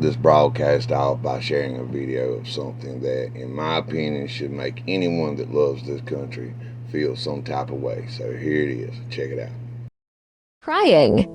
start this broadcast off by sharing a video of something that, in my opinion, should make anyone that loves this country feel some type of way. So here it is. Check it out. Crying.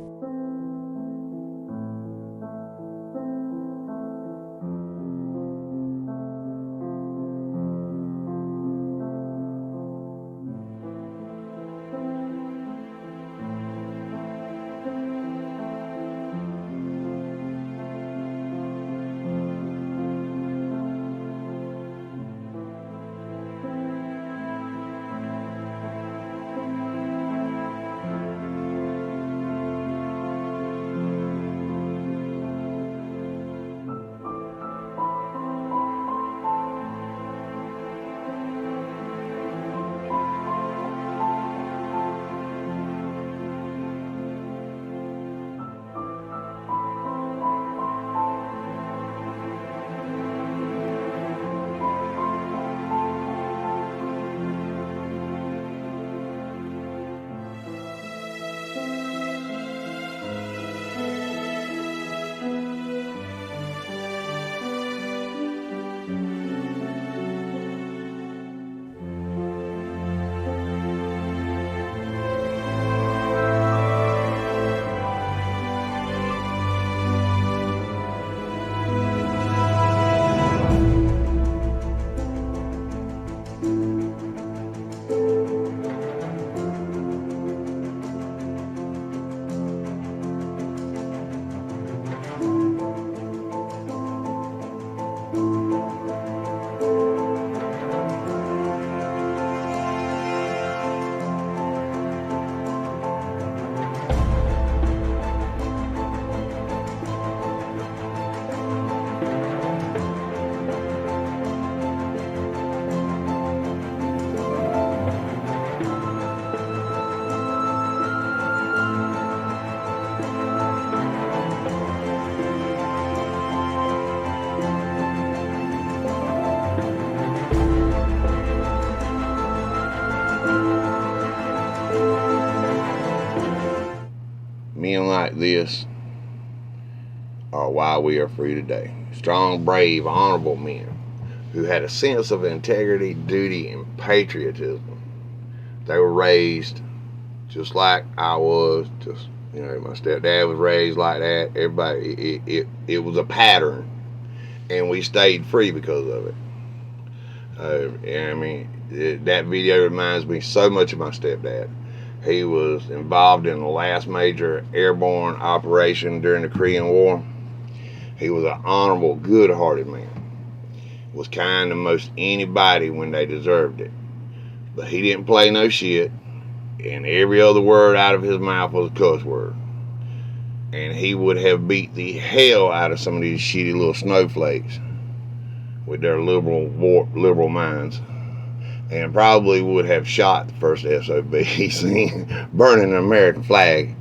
Men like this are why we are free today. Strong, brave, honorable men who had a sense of integrity, duty, and patriotism. They were raised just like I was. Just, my stepdad was raised like that. Everybody, it was a pattern, and we stayed free because of it. That video reminds me so much of my stepdad. He was involved in the last major airborne operation during the Korean War. He was an honorable, good-hearted man. Was kind to most anybody when they deserved it. But he didn't play no shit, and every other word out of his mouth was a cuss word. And he would have beat the hell out of some of these shitty little snowflakes with their liberal minds. And probably would have shot the first SOB he seen burning an American flag.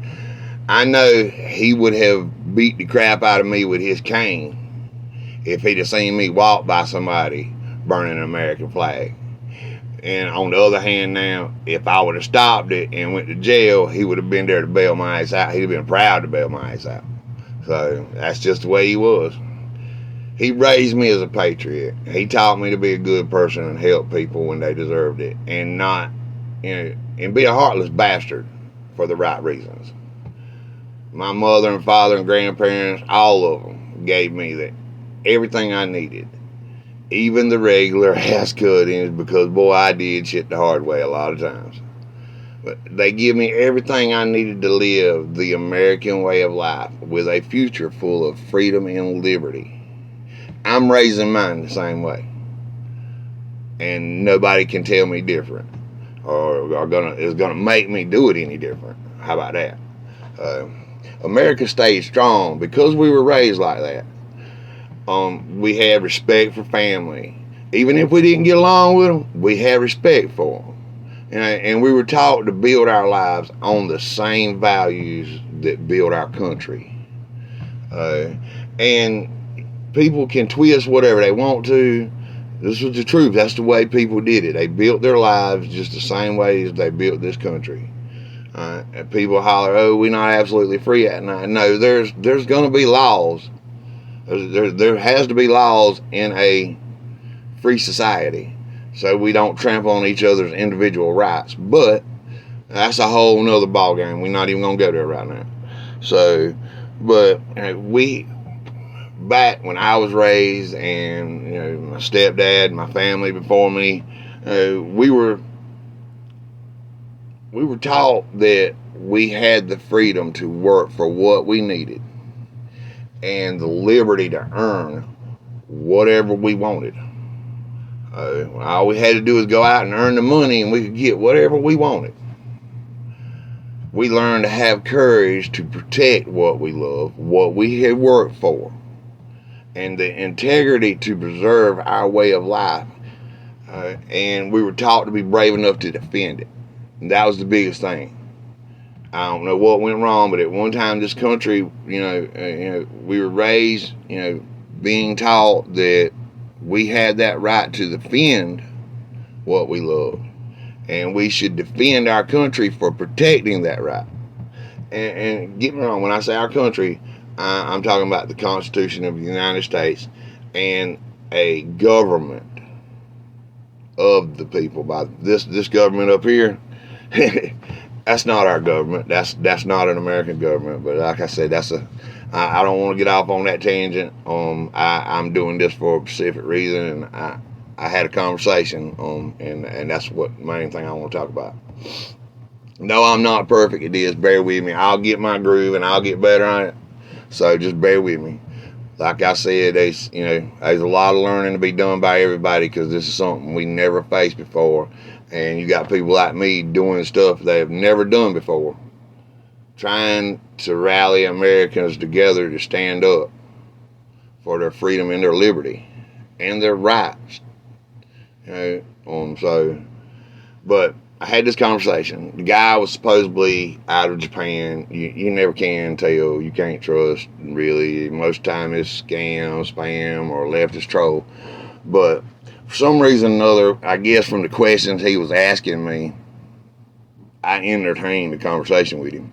I know he would have beat the crap out of me with his cane if he'd have seen me walk by somebody burning an American flag. And on the other hand now, if I would have stopped it and went to jail, he would have been there to bail my ass out. He'd have been proud to bail my ass out. So that's just the way he was. He raised me as a patriot. He taught me to be a good person and help people when they deserved it, and not, and be a heartless bastard for the right reasons. My mother and father and grandparents, all of them, gave me everything I needed, even the regular ass cuttings, because boy, I did shit the hard way a lot of times. But they give me everything I needed to live the American way of life with a future full of freedom and liberty. I'm raising mine the same way, and nobody can tell me different, or is gonna make me do it any different. How about that? America stayed strong because we were raised like that. We had respect for family, even if we didn't get along with them. We had respect for them, and we were taught to build our lives on the same values that build our country. And people can twist whatever they want to. This was the truth. That's the way people did it. They built their lives just the same way as they built this country. And people holler, "Oh, we're not absolutely free at night." No, there's going to be laws There has to be laws in a free society so we don't trample on each other's individual rights. But that's a whole nother ballgame. We're not even going to go there right now. So, but back when I was raised, and my stepdad, my family before me, we were taught that we had the freedom to work for what we needed and the liberty to earn whatever we wanted. All we had to do was go out and earn the money, and we could get whatever we wanted. We learned to have courage to protect what we love, what we had worked for, and the integrity to preserve our way of life. And we were taught to be brave enough to defend it. And that was the biggest thing. I don't know what went wrong, but at one time, this country, we were raised, being taught that we had that right to defend what we loved, and we should defend our country for protecting that right. And get me wrong, when I say our country, I'm talking about the Constitution of the United States and a government of the people. By this government up here, that's not our government. That's not an American government. But like I said, I don't want to get off on that tangent. I'm doing this for a specific reason, and I had a conversation, and that's what main thing I want to talk about. No, I'm not perfect at this. Bear with me. I'll get my groove, and I'll get better on it. So just bear with me. Like I said, there's a lot of learning to be done by everybody, because this is something we never faced before, and you got people like me doing stuff they've never done before, trying to rally Americans together to stand up for their freedom and their liberty and their rights. But I had this conversation. The guy was supposedly out of Japan. You never can tell. You can't trust, really. Most of the time it's scam, spam, or leftist troll. But for some reason or another, I guess from the questions he was asking me, I entertained the conversation with him.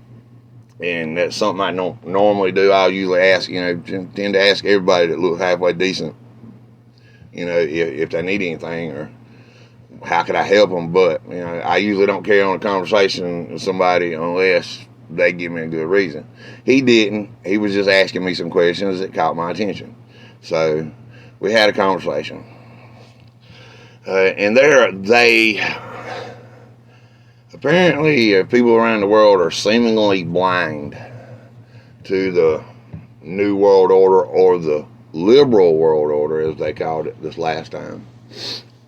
And that's something I don't normally do. I'll usually ask, tend to ask everybody that looks halfway decent, if they need anything, or how could I help them. But, I usually don't carry on a conversation with somebody unless they give me a good reason. He didn't. He was just asking me some questions that caught my attention. So we had a conversation. And apparently, people around the world are seemingly blind to the New World Order, or the Liberal World Order, as they called it this last time.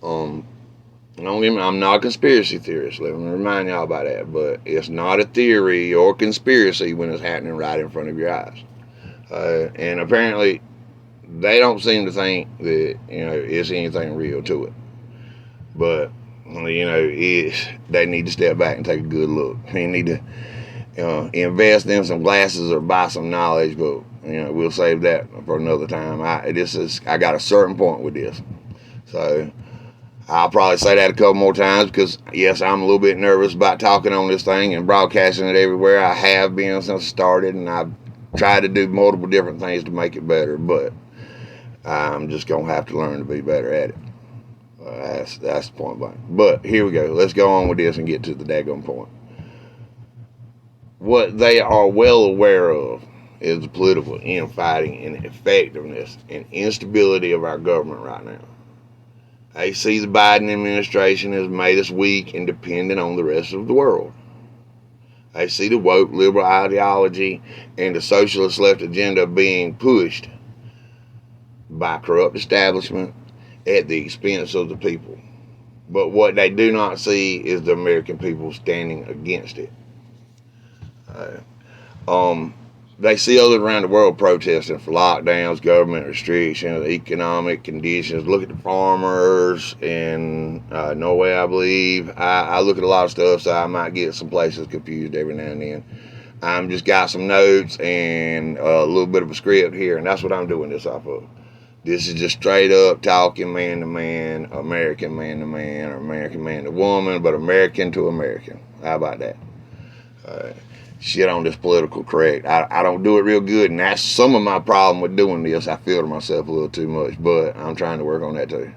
I'm not a conspiracy theorist. Let me remind y'all about that. But it's not a theory or conspiracy when it's happening right in front of your eyes. And apparently, they don't seem to think that it's anything real to it. But they need to step back and take a good look. They need to invest in some glasses or buy some knowledge. But we'll save that for another time. I got a certain point with this, so I'll probably say that a couple more times, because yes, I'm a little bit nervous about talking on this thing and broadcasting it everywhere. I have been since it started, and I've tried to do multiple different things to make it better. But I'm just gonna have to learn to be better at it. That's the point blank. But here we go. Let's go on with this and get to the daggone point. What they are well aware of is the political infighting and effectiveness and instability of our government right now. They see the Biden administration has made us weak and dependent on the rest of the world. They see the woke liberal ideology and the socialist left agenda being pushed by corrupt establishment at the expense of the people. But what they do not see is the American people standing against it. They see others around the world protesting for lockdowns, government restrictions, economic conditions. Look at the farmers in Norway, I believe. I look at a lot of stuff, so I might get some places confused every now and then. I'm just got some notes and a little bit of a script here, and that's what I'm doing this off of. This is just straight up talking man to man, American man to man, or American man to woman, but American to American. How about that? shit on this political correct. I don't do it real good, and that's some of my problem with doing this. I filter myself a little too much, but I'm trying to work on that too.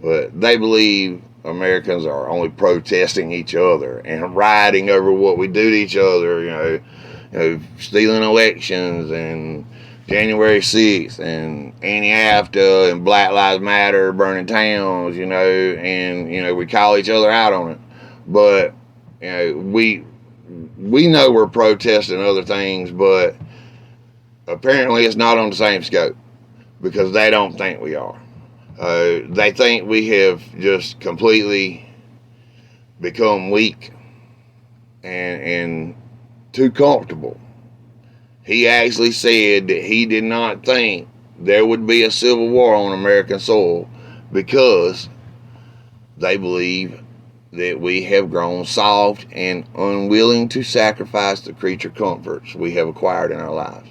But they believe Americans are only protesting each other and rioting over what we do to each other, stealing elections and January 6th and anti-AFTA and Black Lives Matter, burning towns, and we call each other out on it. But we know we're protesting other things, but apparently it's not on the same scope because they don't think we are. They think we have just completely become weak and too comfortable. He actually said that he did not think there would be a civil war on American soil because they believe that we have grown soft and unwilling to sacrifice the creature comforts we have acquired in our lives,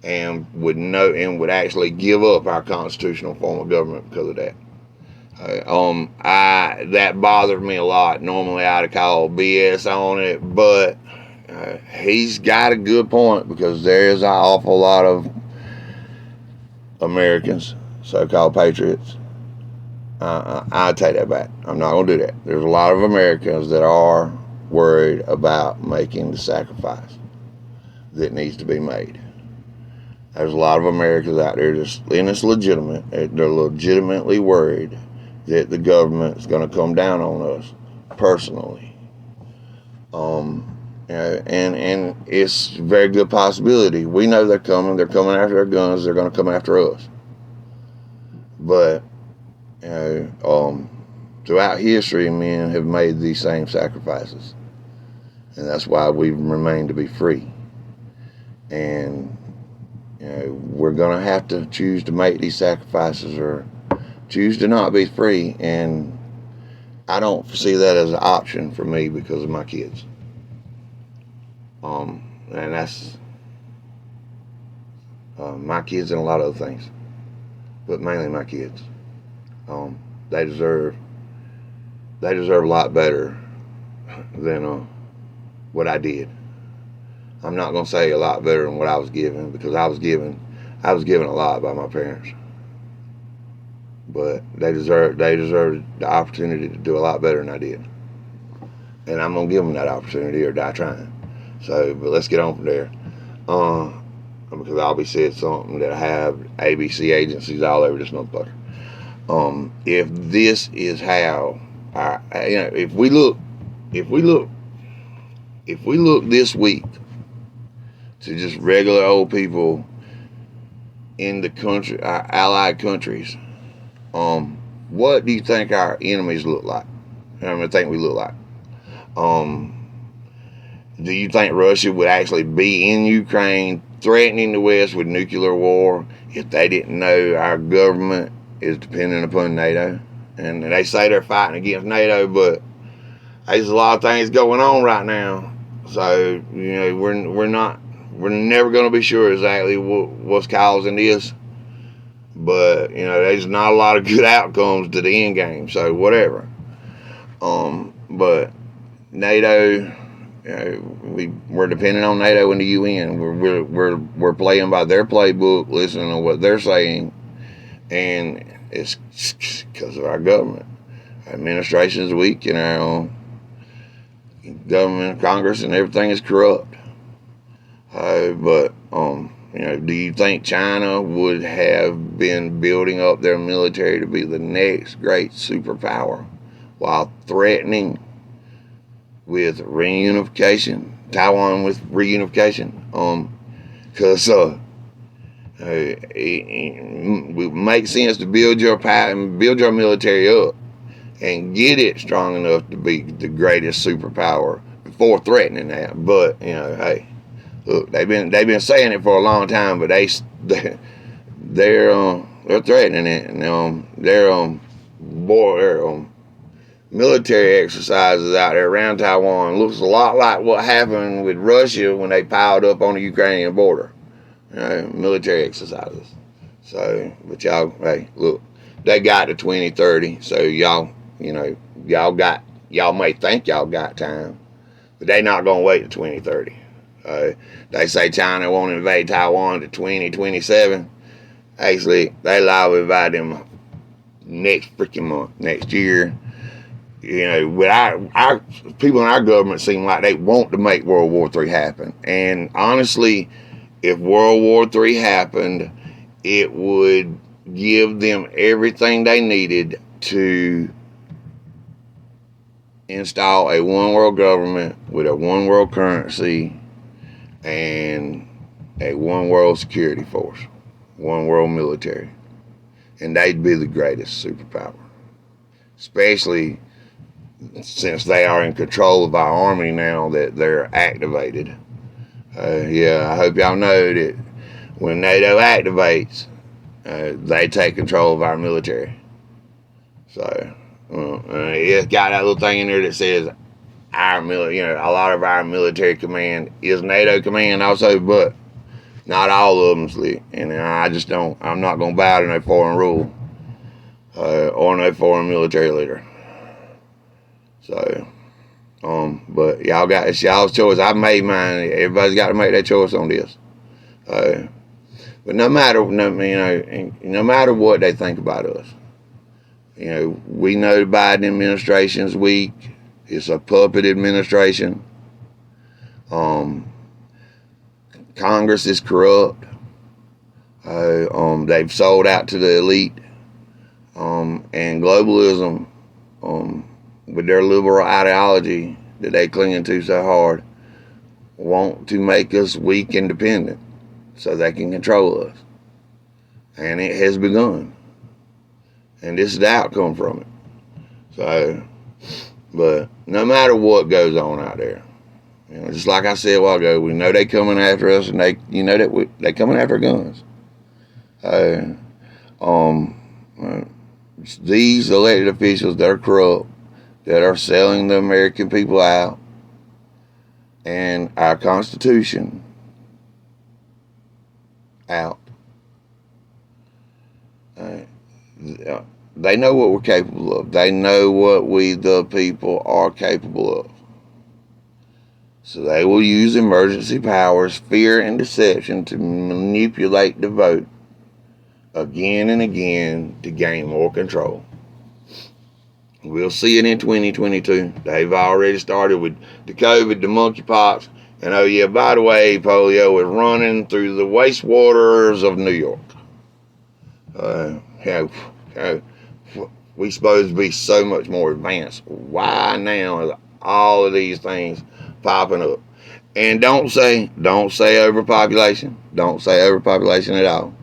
and would actually give up our constitutional form of government because of that. That bothered me a lot. Normally I'd call BS on it, but he's got a good point because there is an awful lot of Americans, so-called patriots. I take that back. I'm not going to do that. There's a lot of Americans that are worried about making the sacrifice that needs to be made. There's a lot of Americans out there and it's legitimate. They're legitimately worried that the government is going to come down on us personally. And it's a very good possibility. We know they're coming. They're coming after their guns. They're going to come after us. But throughout history, men have made these same sacrifices, and that's why we remain to be free. And we're going to have to choose to make these sacrifices or choose to not be free. And I don't see that as an option for me because of my kids. And that's my kids and a lot of other things, but mainly my kids. They deserve a lot better than what I did. I'm not going to say a lot better than what I was given because I was given a lot by my parents. But they deserve the opportunity to do a lot better than I did. And I'm going to give them that opportunity or die trying. So, but let's get on from there. Because I'll be saying something that I have ABC agencies all over this motherfucker. If this is how if we look this week to just regular old people in the country, our allied countries, what do you think our enemies look like? I think we look like. Do you think Russia would actually be in Ukraine threatening the West with nuclear war if they didn't know our government is dependent upon NATO? And they say they're fighting against NATO, but there's a lot of things going on right now. So, we're never going to be sure exactly what's causing this. But, there's not a lot of good outcomes to the end game. So, whatever. But NATO, we're dependent on NATO and the UN. We're playing by their playbook, listening to what they're saying, and it's because of our government. Our administration is weak, and our government, Congress, and everything is corrupt. But do you think China would have been building up their military to be the next great superpower while threatening with reunification, Taiwan with reunification? Because it would make sense to build your power and build your military up and get it strong enough to be the greatest superpower before threatening that. But hey, look, they've been saying it for a long time, but they're threatening it, and their military exercises out there around Taiwan looks a lot like what happened with Russia when they piled up on the Ukrainian border. Military exercises. So, but y'all, hey, look, they got to 2030. So y'all may think y'all got time, but they not gonna wait to 2030. They say China won't invade Taiwan to 2027. Actually, they lie to invade them next freaking month, next year. But our people in our government seem like they want to make World War III happen. And honestly, if World War III happened, it would give them everything they needed to install a one world government with a one world currency and a one world security force, one world military. And they'd be the greatest superpower. Especially since they are in control of our army now that they're activated. I hope y'all know that when NATO activates, they take control of our military. So it's got that little thing in there that says our military. A lot of our military command is NATO command also, but not all of them, Slick. And I'm not gonna bow to no foreign rule or no foreign military leader. So, but it's y'all's choice. I've made mine. Everybody's got to make their choice on this. But no matter what they think about us, we know the Biden administration's weak. It's a puppet administration. Congress is corrupt. They've sold out to the elite. And globalism, with their liberal ideology that they cling to so hard, want to make us weak and dependent so they can control us. And it has begun. And this is the outcome from it. So, but no matter what goes on out there, just like I said a while ago, we know they coming after us, and they coming after guns. These elected officials that are corrupt, that are selling the American people out and our Constitution out. They know what we're capable of. They know what we, the people, are capable of. So they will use emergency powers, fear, and deception to manipulate the vote again and again to gain more control. We'll see it in 2022. They've already started with the COVID, the monkeypox, and by the way, polio is running through the wastewaters of New York. We supposed to be so much more advanced. Why now is all of these things popping up? And don't say overpopulation. Don't say overpopulation at all.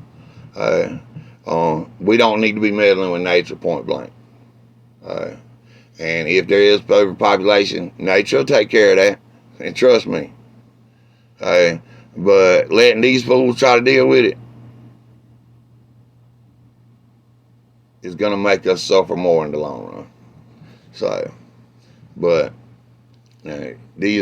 We don't need to be meddling with nature point blank. And if there is overpopulation, nature will take care of that. And trust me. But letting these fools try to deal with it is going to make us suffer more in the long run. So, but these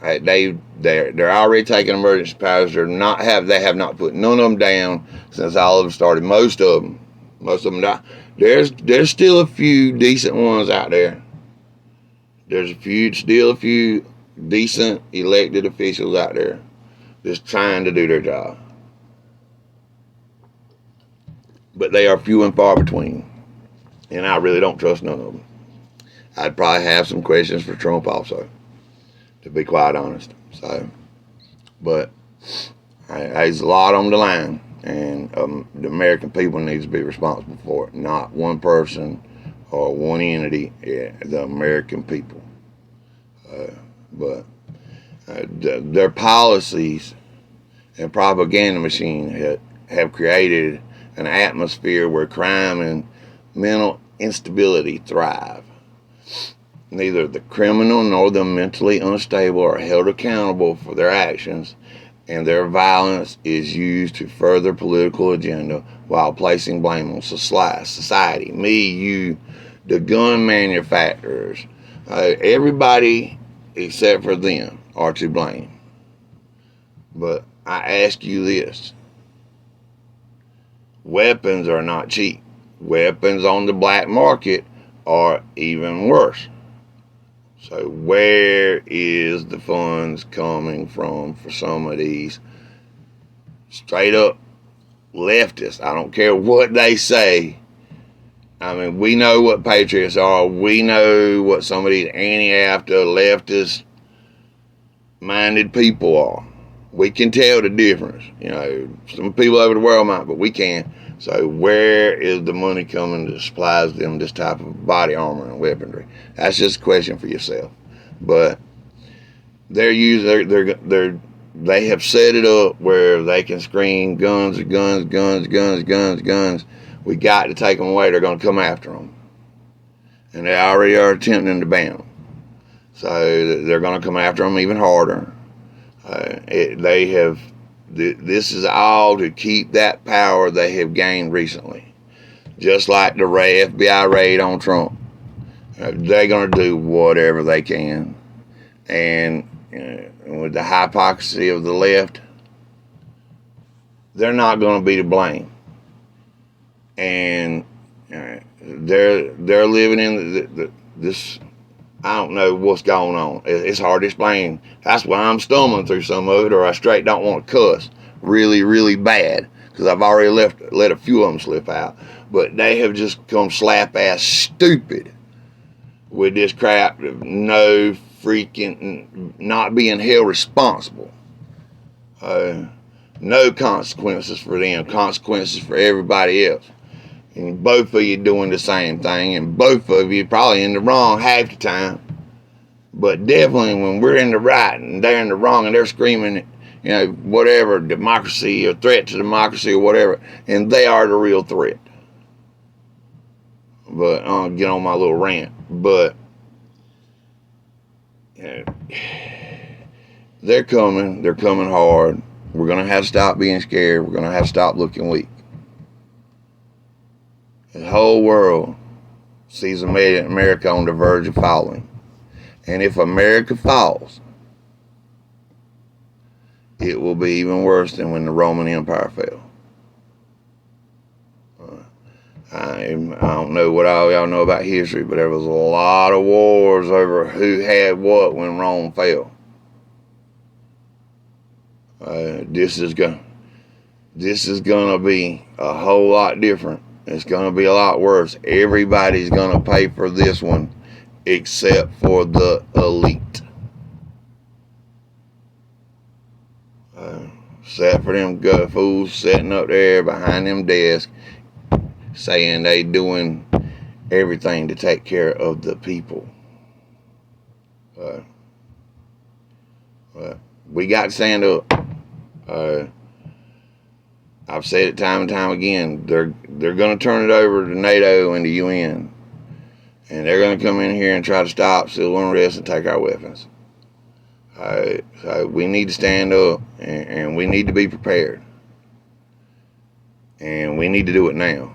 they're already taking emergency powers. They have not put none of them down since all of them started. Most of them died. There's still a few decent ones out there. There's still a few decent elected officials out there just trying to do their job. But they are few and far between. And I really don't trust none of them. I'd probably have some questions for Trump also, to be quite honest. So, but there's a lot on the line, and the American people need to be responsible for it, not one person or one entity, the American people. But their policies and propaganda machine have created an atmosphere where crime and mental instability thrive. Neither the criminal nor the mentally unstable are held accountable for their actions, and their violence is used to further political agenda while placing blame on society, me, you, the gun manufacturers. Everybody except for them are to blame. But I ask you this. Weapons are not cheap. Weapons on the black market are even worse. So where is the funds coming from for some of these straight up leftists? I don't care what they say. I mean, we know what patriots are. We know what some of these anti-AFTA leftist minded people are. We can tell the difference. You know, some people over the world might, but we can. So where is the money coming to supply them this type of body armor and weaponry? That's just a question for yourself. But they have set it up where they can scream guns, guns, guns, guns, guns, guns. We got to take them away. They're going to come after them, and they already are attempting to ban them. So they're going to come after them even harder. This is all to keep that power they have gained recently. Just like the FBI raid on Trump. They're going to do whatever they can. And with the hypocrisy of the left, they're not going to be to blame. And they're living in this. I don't know what's going on. It's hard to explain. That's why I'm stumbling through some of it, or I straight don't want to cuss really, really bad, because I've already let a few of them slip out. But they have just come slap ass stupid with this crap of no freaking not being held responsible. No consequences for them, consequences for everybody else. And both of you doing the same thing, and both of you probably in the wrong half the time. But definitely when we're in the right and they're in the wrong and they're screaming, you know, whatever, democracy or threat to democracy or whatever, and they are the real threat. But I'll get on my little rant. But they're coming hard. We're going to have to stop being scared. We're going to have to stop looking weak. The whole world sees America on the verge of falling. And if America falls, it will be even worse than when the Roman Empire fell. I don't know what all y'all know about history, but there was a lot of wars over who had what when Rome fell. This is gonna be a whole lot different. It's going to be a lot worse. Everybody's going to pay for this one except for the elite. Except for them fools sitting up there behind them desks saying they doing everything to take care of the people. We got to stand up. I've said it time and time again. They're going to turn it over to NATO and the UN, and they're going to come in here and try to stop civil unrest and take our weapons. So we need to stand up, and we need to be prepared, and we need to do it now.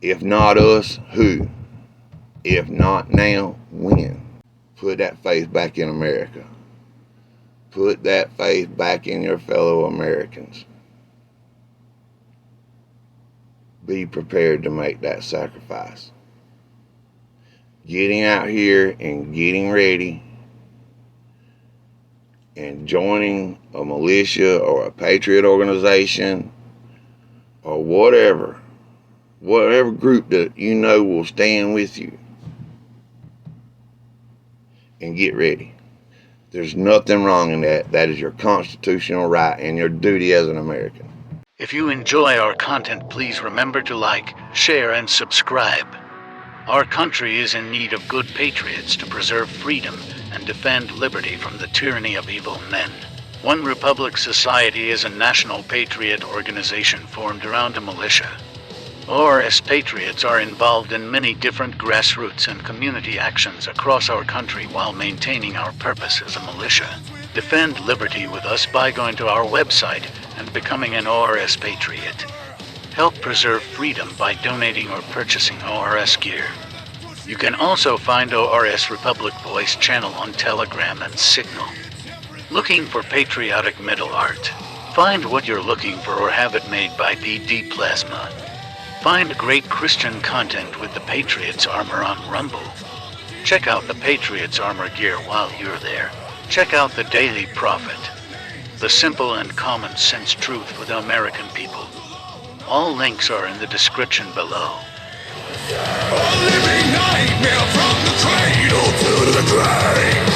If not us, who? If not now, when? Put that faith back in America. Put that faith back in your fellow Americans. Be prepared to make that sacrifice. Getting out here and getting ready and joining a militia or a patriot organization or whatever group that you know will stand with you, and get ready. There's nothing wrong in that. That is your constitutional right and your duty as an American. If you enjoy our content, please remember to like, share, and subscribe. Our country is in need of good patriots to preserve freedom and defend liberty from the tyranny of evil men. One Republic Society is a national patriot organization formed around a militia. ORS Patriots are involved in many different grassroots and community actions across our country while maintaining our purpose as a militia. Defend liberty with us by going to our website and becoming an ORS Patriot. Help preserve freedom by donating or purchasing ORS gear. You can also find ORS Republic Voice channel on Telegram and Signal. Looking for patriotic metal art? Find what you're looking for or have it made by Patriot Plasma. Find great Christian content with the Patriots armor on Rumble. Check out the Patriots armor gear while you're there. Check out the Daily Prophet, the simple and common sense truth for the American people. All links are in the description below. A living nightmare from the cradle to the grave.